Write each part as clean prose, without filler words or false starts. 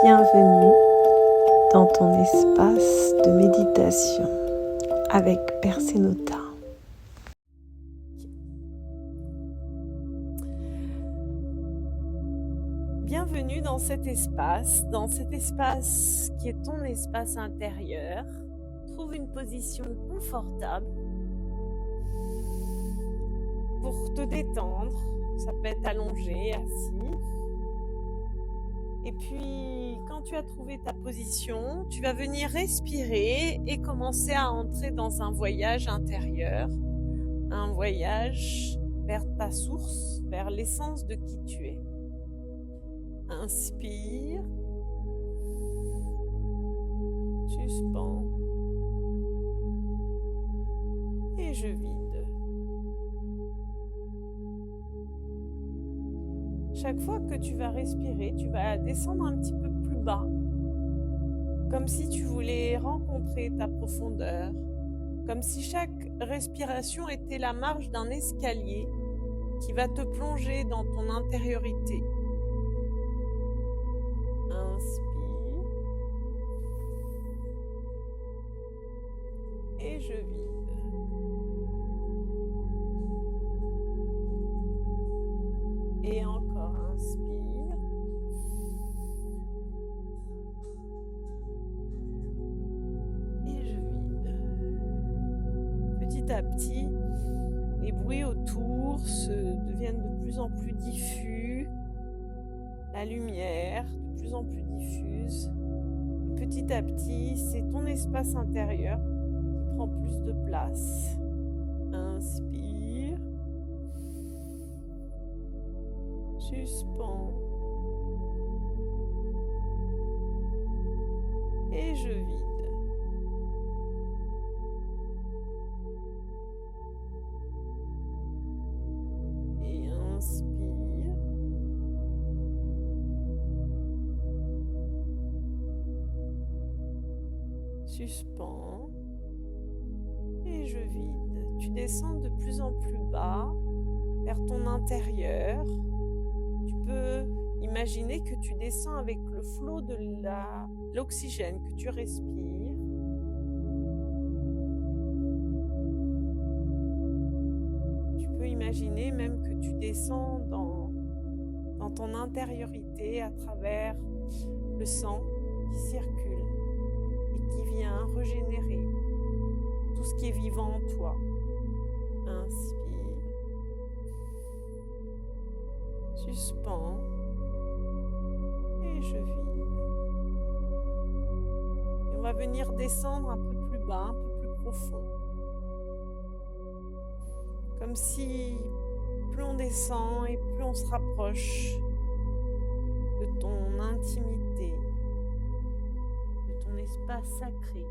Bienvenue dans ton espace de méditation avec Persénota. Bienvenue dans cet espace qui est ton espace intérieur. Trouve une position confortable pour te détendre. Ça peut être allongé, assis. Et puis, quand tu as trouvé ta position, tu vas venir respirer et commencer à entrer dans un voyage intérieur, un voyage vers ta source, vers l'essence de qui tu es. Inspire, suspends et je vide. Chaque fois que tu vas respirer, tu vas descendre un petit peu plus bas, comme si tu voulais rencontrer ta profondeur, comme si chaque respiration était la marche d'un escalier qui va te plonger dans ton intériorité. Inspire et je vide. Et encore, inspire. Et je vide. Petit à petit, les bruits autour deviennent de plus en plus diffus. La lumière, de plus en plus diffuse. Petit à petit, c'est ton espace intérieur qui prend plus de place. Inspire. Suspends et je vide. Et inspire. Suspends et je vide. Tu descends de plus en plus bas vers ton intérieur. Tu peux imaginer que tu descends avec le flot de l'oxygène que tu respires. Tu peux imaginer même que tu descends dans ton intériorité à travers le sang qui circule et qui vient régénérer tout ce qui est vivant en toi. Inspire. Suspends et je vide. Et on va venir descendre un peu plus bas, un peu plus profond. Comme si plus on descend et plus on se rapproche de ton intimité, de ton espace sacré.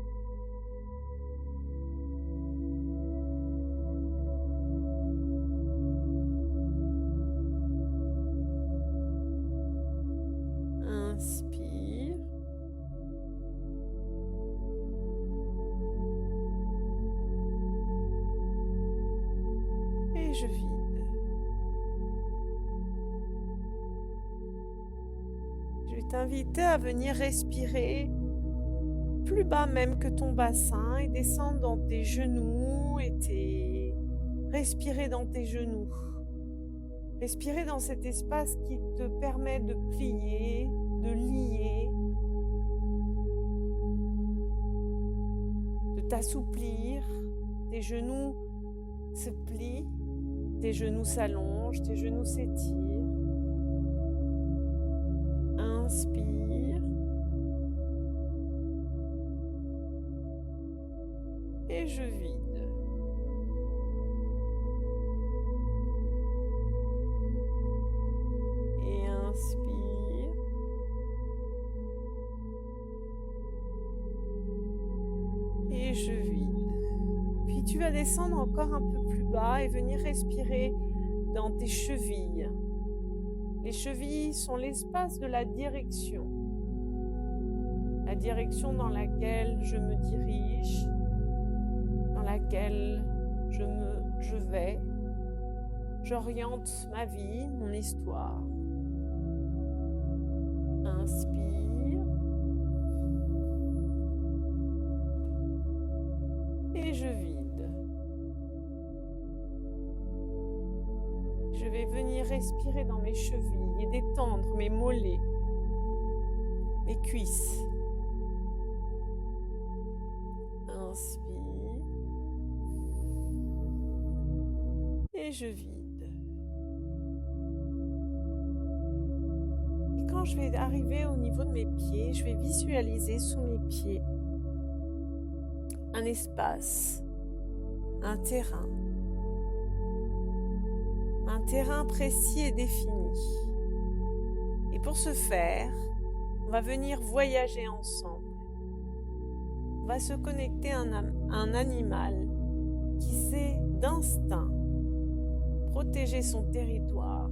Inspire. Et je vide. Je vais t'inviter à venir respirer plus bas même que ton bassin et descendre dans tes genoux respirer dans tes genoux. Respirer dans cet espace qui te permet de plier, de lier, de t'assouplir. Tes genoux se plient, tes genoux s'allongent, tes genoux s'étirent. Inspire. Et je vide. Inspire et je vide. Puis tu vas descendre encore un peu plus bas et venir respirer dans tes chevilles. Les chevilles sont l'espace de la direction dans laquelle je me dirige, dans laquelle je vais. J'oriente ma vie, mon histoire. Inspire. respirer dans mes chevilles et détendre mes mollets, mes cuisses. Inspire. Et je vide. Et quand je vais arriver au niveau de mes pieds, je vais visualiser sous mes pieds un espace, un terrain précis et défini. Et pour ce faire, on va venir voyager ensemble. On va se connecter à un animal qui sait d'instinct protéger son territoire.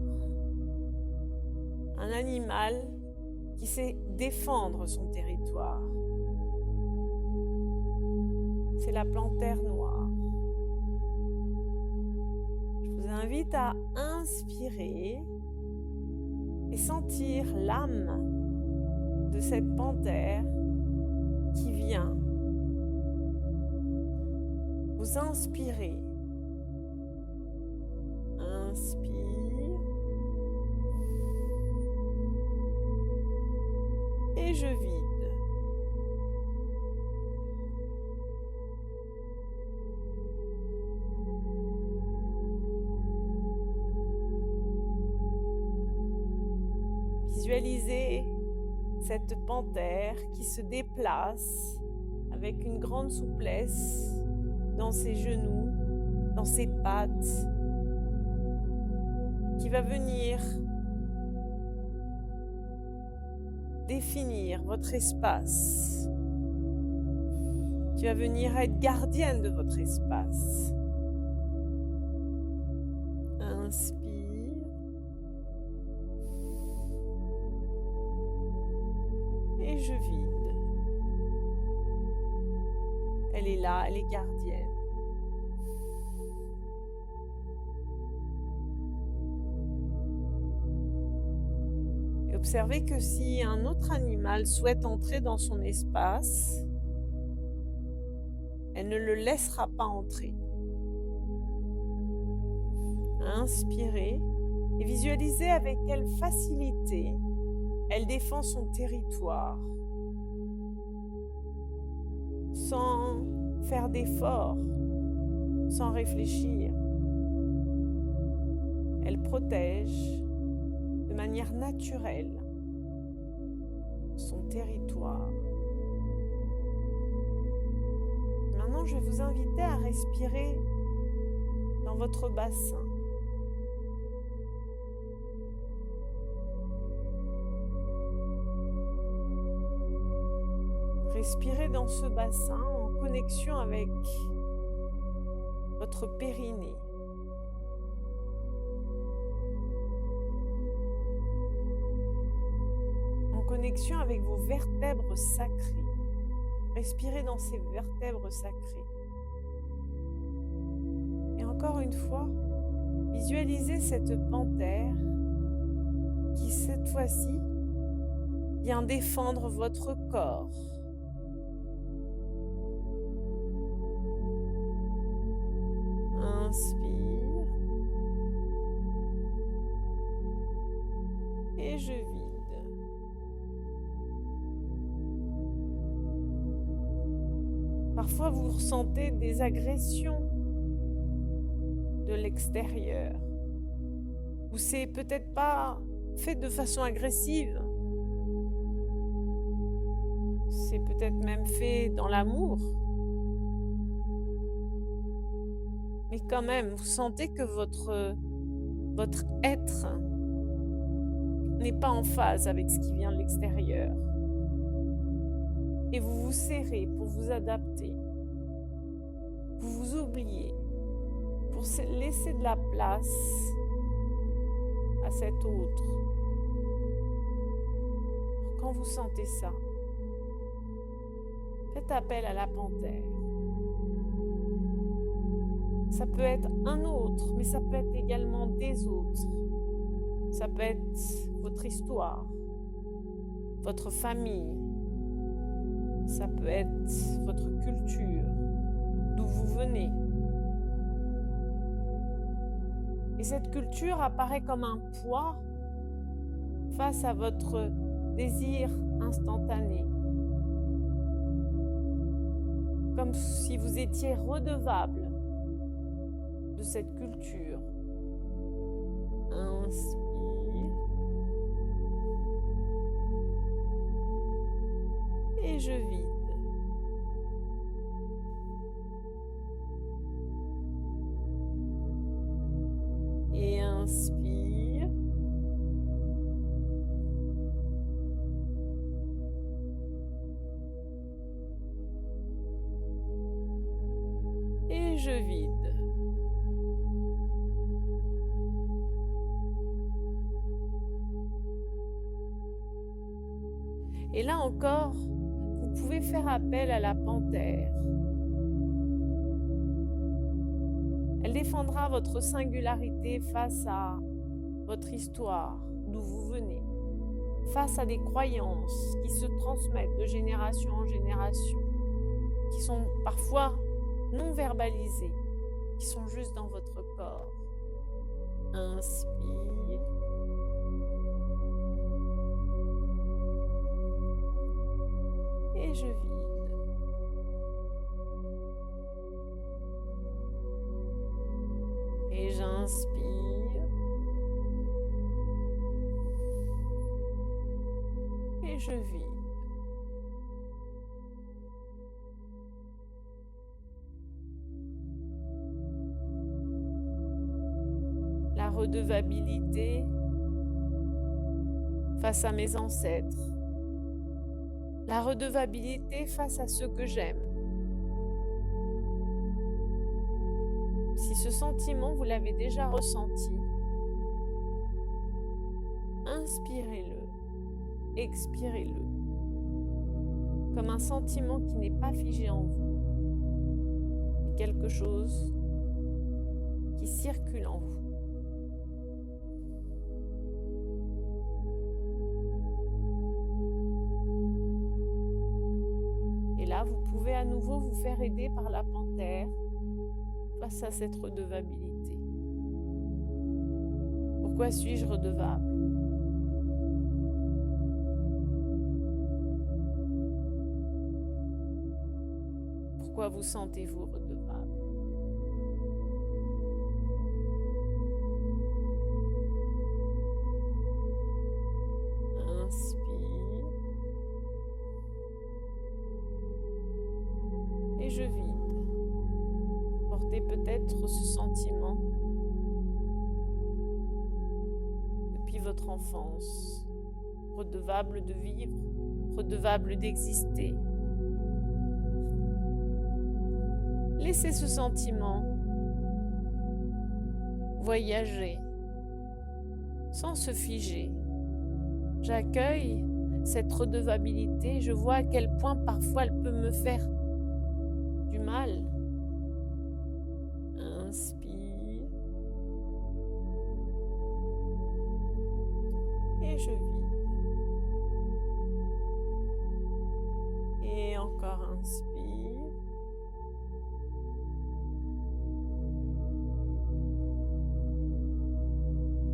Un animal qui sait défendre son territoire. C'est la panthère noire. Je vous invite à inspirer et sentir l'âme de cette panthère qui vient vous inspirer. Inspire. Et je vide. Visualisez cette panthère qui se déplace avec une grande souplesse dans ses genoux, dans ses pattes, qui va venir définir votre espace, qui va venir être gardienne de votre espace. Inspire. Et je vide. Elle est là, elle est gardienne. Et observez que si un autre animal souhaite entrer dans son espace, elle ne le laissera pas entrer. Inspirez et visualisez avec quelle facilité elle défend son territoire sans faire d'efforts, sans réfléchir. Elle protège de manière naturelle son territoire. Maintenant, je vais vous inviter à respirer dans votre bassin. Respirez dans ce bassin en connexion avec votre périnée. En connexion avec vos vertèbres sacrées. Respirez dans ces vertèbres sacrées. Et encore une fois, visualisez cette panthère qui, cette fois-ci, vient défendre votre corps. Inspire. Et je vide. Parfois, vous ressentez des agressions de l'extérieur. Ou c'est peut-être pas fait de façon agressive. C'est peut-être même fait dans l'amour. Mais quand même, vous sentez que votre être n'est pas en phase avec ce qui vient de l'extérieur. Et vous vous serrez pour vous adapter. Vous vous oubliez pour laisser de la place à cet autre. Quand vous sentez ça, faites appel à la panthère. Ça peut être un autre, mais ça peut être également des autres. Ça peut être votre histoire, votre famille. Ça peut être votre culture, d'où vous venez. Et cette culture apparaît comme un poids face à votre désir instantané. Comme si vous étiez redevable de cette culture. Inspire. Et je vide. Et inspire. Et je vide. Et là encore, vous pouvez faire appel à la panthère. Elle défendra votre singularité face à votre histoire, d'où vous venez, face à des croyances qui se transmettent de génération en génération, qui sont parfois non verbalisées, qui sont juste dans votre corps. Inspire. Et je vide. Et j'inspire. Et je vide. La redevabilité face à mes ancêtres. La redevabilité face à ceux que j'aime. Si ce sentiment, vous l'avez déjà ressenti, inspirez-le, expirez-le, comme un sentiment qui n'est pas figé en vous, mais quelque chose qui circule en vous. Et là, vous pouvez à nouveau vous faire aider par la panthère face à cette redevabilité. Pourquoi suis-je redevable? Pourquoi vous sentez-vous redevable? Inspire. Et je vide. Portez peut-être ce sentiment depuis votre enfance, redevable de vivre, redevable d'exister. Laissez ce sentiment voyager sans se figer. J'accueille cette redevabilité, je vois à quel point parfois elle peut me faire du mal. Inspire. Et je vide. Et encore inspire.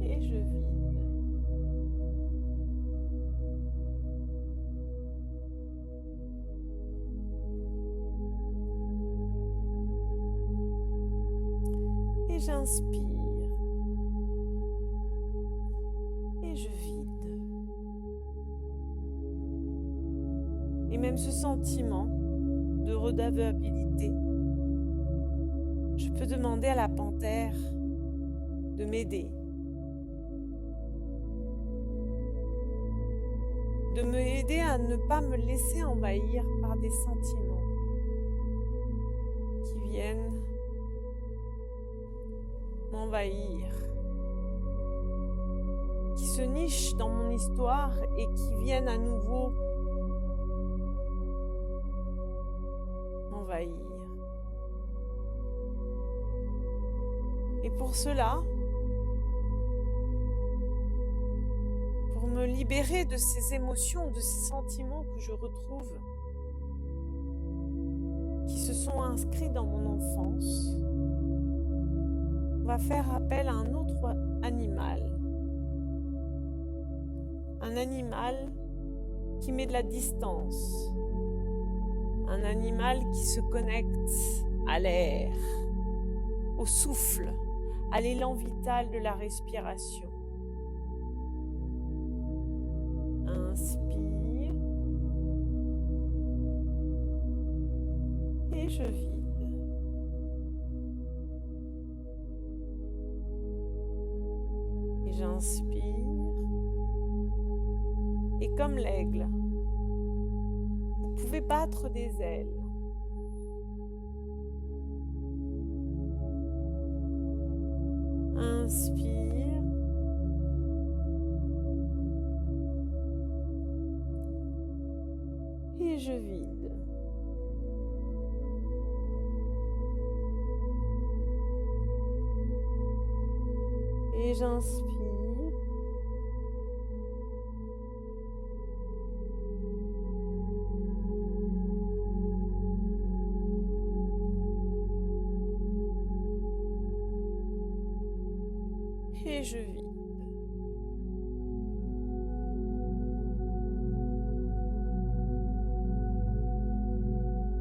Et je vide. Et j'inspire. Et je vide. Et même ce sentiment de redevabilité, je peux demander à la panthère de m'aider, de m'aider à ne pas me laisser envahir par des sentiments qui viennent m'envahir, qui se nichent dans mon histoire et qui viennent à nouveau m'envahir. Et pour cela, pour me libérer de ces émotions, de ces sentiments que je retrouve, qui se sont inscrits dans mon enfance, On va faire appel à un autre animal. Un animal qui met de la distance. Un animal qui se connecte à l'air, au souffle, à l'élan vital de la respiration. Inspire et je vide. Et j'inspire. Et comme l'aigle, vous pouvez battre des ailes. Inspire. Et je vide. Et j'inspire. Et je vide.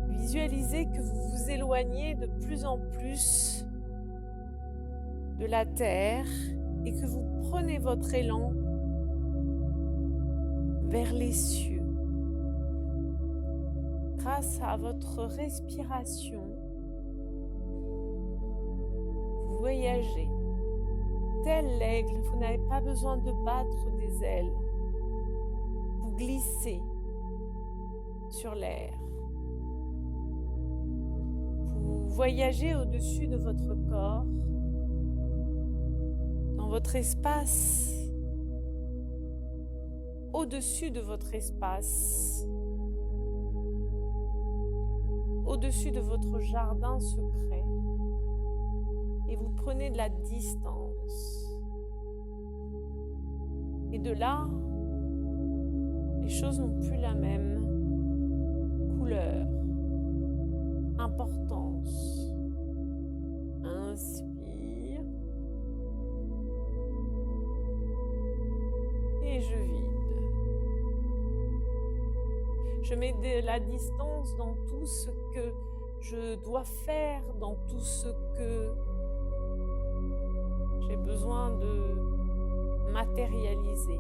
Visualisez que vous vous éloignez de plus en plus de la terre et que vous prenez votre élan vers les cieux. Grâce à votre respiration, vous voyagez. Tel l'aigle, vous n'avez pas besoin de battre des ailes. Vous glissez sur l'air. Vous voyagez au-dessus de votre corps, dans votre espace, au-dessus de votre espace, au-dessus de votre jardin secret, et vous prenez de la distance. Et de là, les choses n'ont plus la même couleur, importance. Inspire. Et je vide. Je mets de la distance dans tout ce que je dois faire, dans tout ce que j'ai besoin de matérialiser.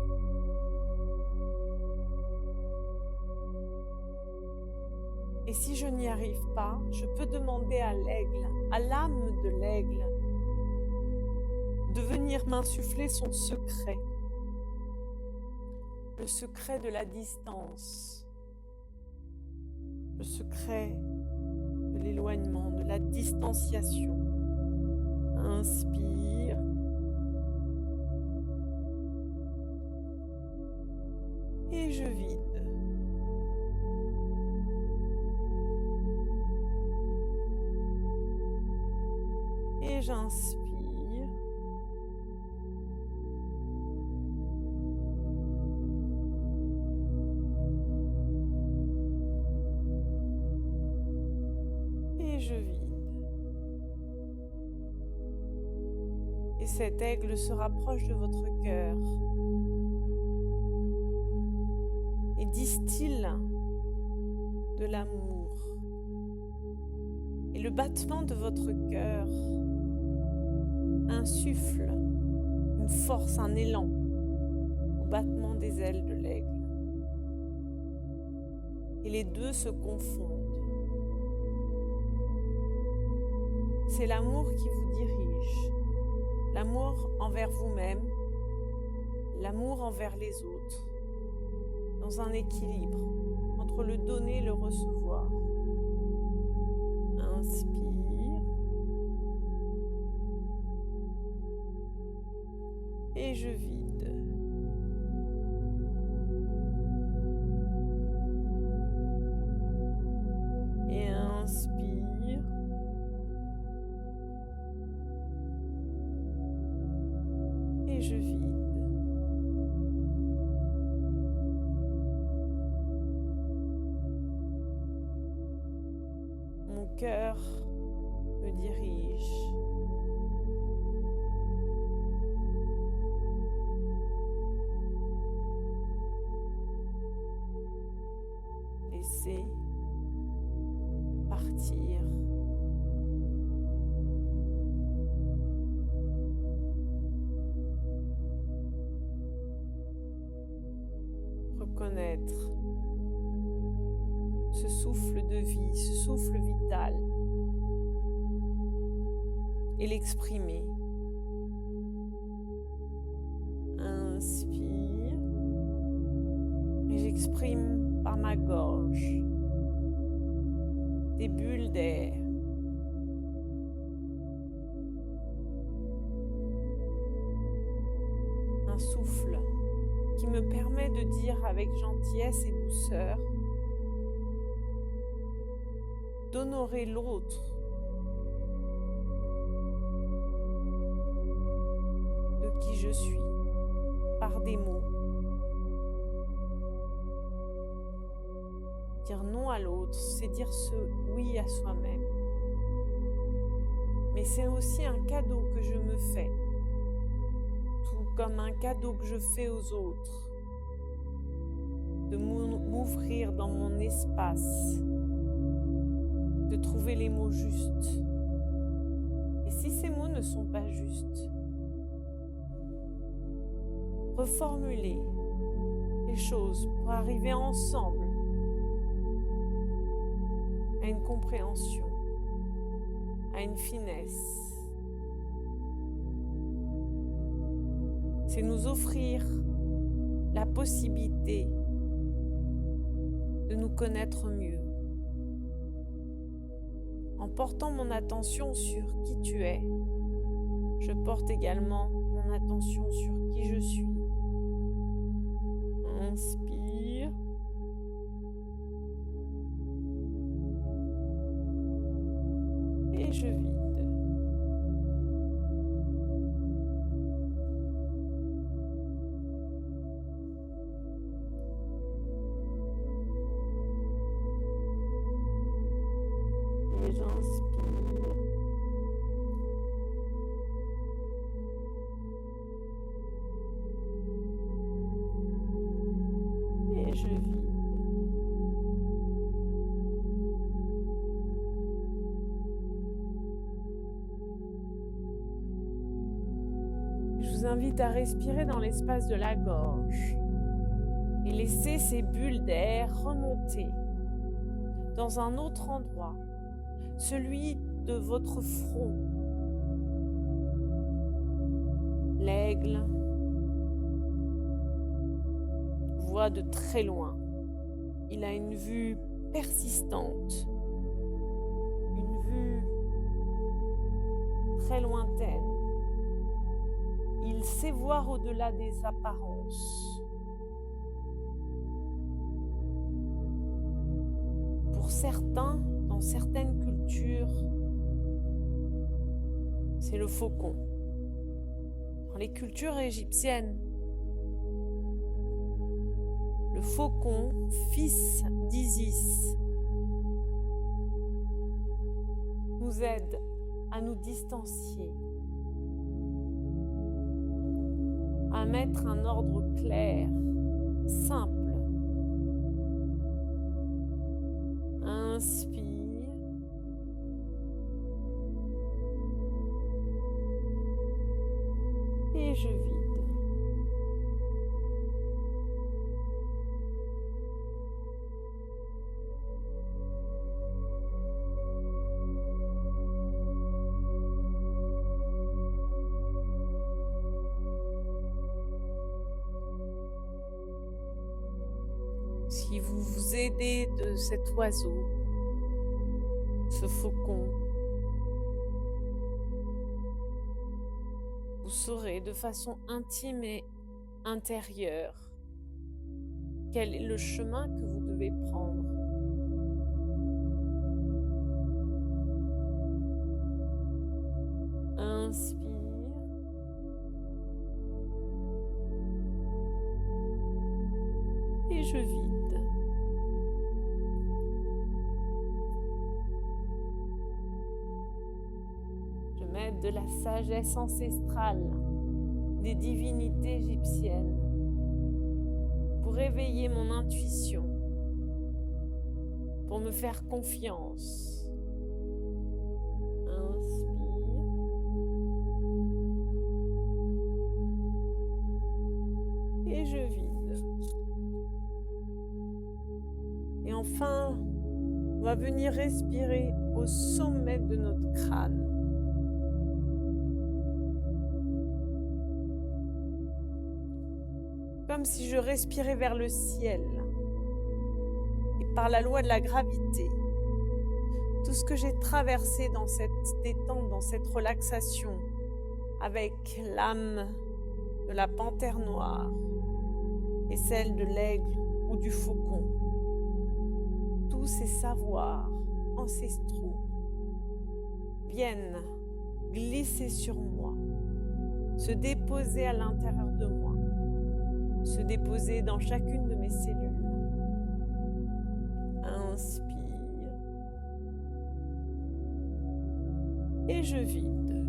Et si je n'y arrive pas, je peux demander à l'aigle, à l'âme de l'aigle, de venir m'insuffler son secret. Le secret de la distance. Le secret de l'éloignement, de la distanciation. Inspire. Et je vide. Et j'inspire. Et je vide. Et cet aigle se rapproche de votre cœur et distille de l'amour. Et le battement de votre cœur insuffle une force, un élan au battement des ailes de l'aigle. Et les deux se confondent. C'est l'amour qui vous dirige, l'amour envers vous-même, l'amour envers les autres, dans un équilibre entre le donner et le recevoir. Inspire. Et je vide. Et inspire. Et je vide. Mon cœur me dirige. laisser partir. Reconnaître ce souffle de vie, ce souffle vital et l'exprimer. Inspire et j'exprime par ma gorge des bulles d'air. Un souffle qui me permet de dire avec gentillesse et douceur, d'honorer l'autre, de qui je suis, par des mots. Dire non à l'autre, c'est dire ce oui à soi-même. Mais c'est aussi un cadeau que je me fais, tout comme un cadeau que je fais aux autres, de m'ouvrir dans mon espace, de trouver les mots justes. Et si ces mots ne sont pas justes, reformuler les choses pour arriver ensemble à une compréhension, à une finesse. C'est nous offrir la possibilité de nous connaître mieux. En portant mon attention sur qui tu es, je porte également mon attention sur qui je suis. Inspire. Et je vide. Et j'inspire. Et je vide. Je vous invite à respirer dans l'espace de la gorge et laisser ces bulles d'air remonter dans un autre endroit, celui de votre front. L'aigle voit de très loin. Il a une vue persistante, une vue très lointaine. Il sait voir au-delà des apparences. Pour certains, dans certaines cultures, c'est le faucon. Dans les cultures égyptiennes, le faucon, fils d'Isis, nous aide à nous distancier, à mettre un ordre clair, simple. Inspire. Et je vide. Si vous vous aidez de cet oiseau, ce faucon, vous saurez de façon intime et intérieure quel est le chemin que vous devez prendre. Inspire. Et je vide. Je mets de la sagesse ancestrale des divinités égyptiennes pour éveiller mon intuition pour me faire confiance. Inspire. Et je vide. Et enfin, on va venir respirer au sommet de notre crâne. Comme si je respirais vers le ciel. Et par la loi de la gravité, tout ce que j'ai traversé dans cette détente, dans cette relaxation, avec l'âme de la panthère noire et celle de l'aigle ou du faucon, tous ces savoirs ancestraux viennent glisser sur moi, se déposer à l'intérieur de moi, se déposer dans chacune de mes cellules. Inspire. Et je vide.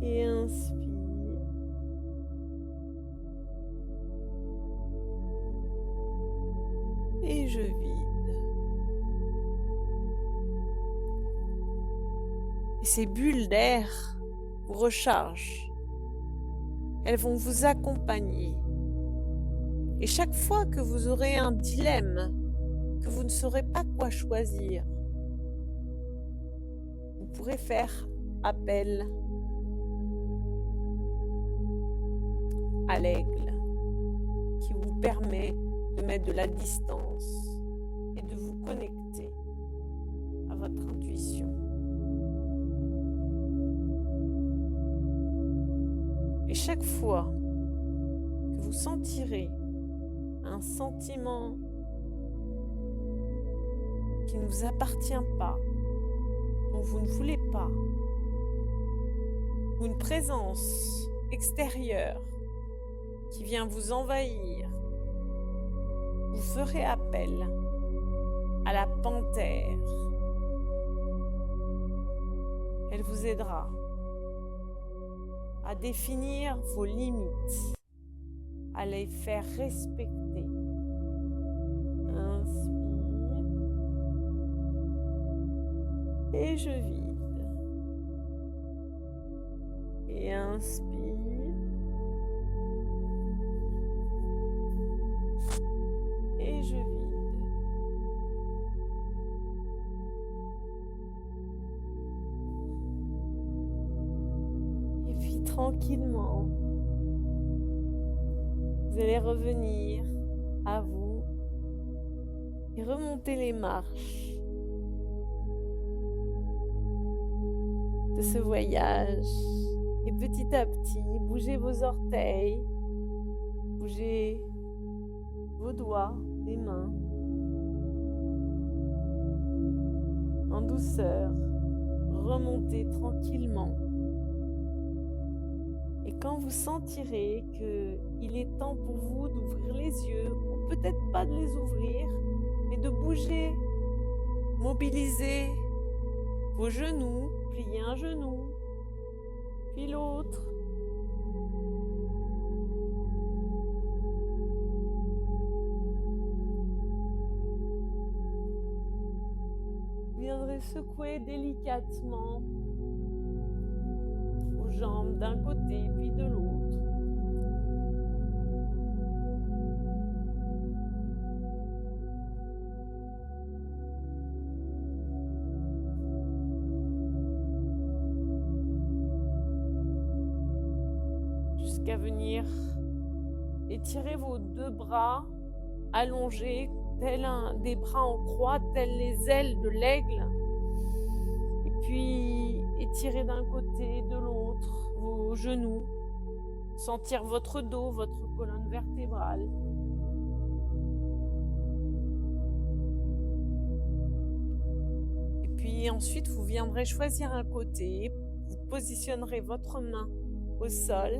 Et inspire. Et je vide. Et ces bulles d'air vous rechargent. Elles vont vous accompagner. Et chaque fois que vous aurez un dilemme, que vous ne saurez pas quoi choisir, vous pourrez faire appel à l'aigle qui vous permet de mettre de la distance et de vous connecter à votre intuition. Et chaque fois que vous sentirez un sentiment qui ne vous appartient pas, dont vous ne voulez pas, ou une présence extérieure qui vient vous envahir, vous ferez appel à la panthère. Elle vous aidera à définir vos limites, à les faire respecter. Inspire. Et je vide. Et inspire. Et je vide. Et puis tranquillement, vous allez revenir à vous et remonter les marches de ce voyage. Et petit à petit, bougez vos orteils, bougez vos doigts des mains en douceur, remontez tranquillement. Et quand vous sentirez qu'il est temps pour vous d'ouvrir les yeux, ou peut-être pas de les ouvrir, mais de bouger, mobiliser vos genoux, plier un genou, puis l'autre. Vous viendrez secouer délicatement vos jambes d'un côté puis de l'autre. Jusqu'à venir étirer vos deux bras allongés, tels des bras en croix, tels les ailes de l'aigle. Et puis étirer d'un côté, de l'autre, vos genoux. Sentir votre dos, votre colonne vertébrale. Et puis ensuite, vous viendrez choisir un côté. Vous positionnerez votre main au sol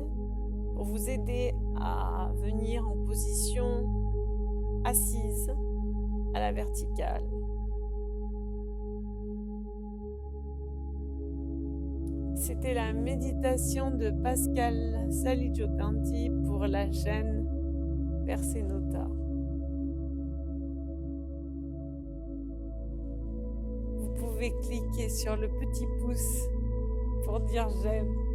pour vous aider à venir en position assise à la verticale. C'était la méditation de Pascal Saligiocanti pour la chaîne vers ces notas. Vous pouvez cliquer sur le petit pouce pour dire j'aime.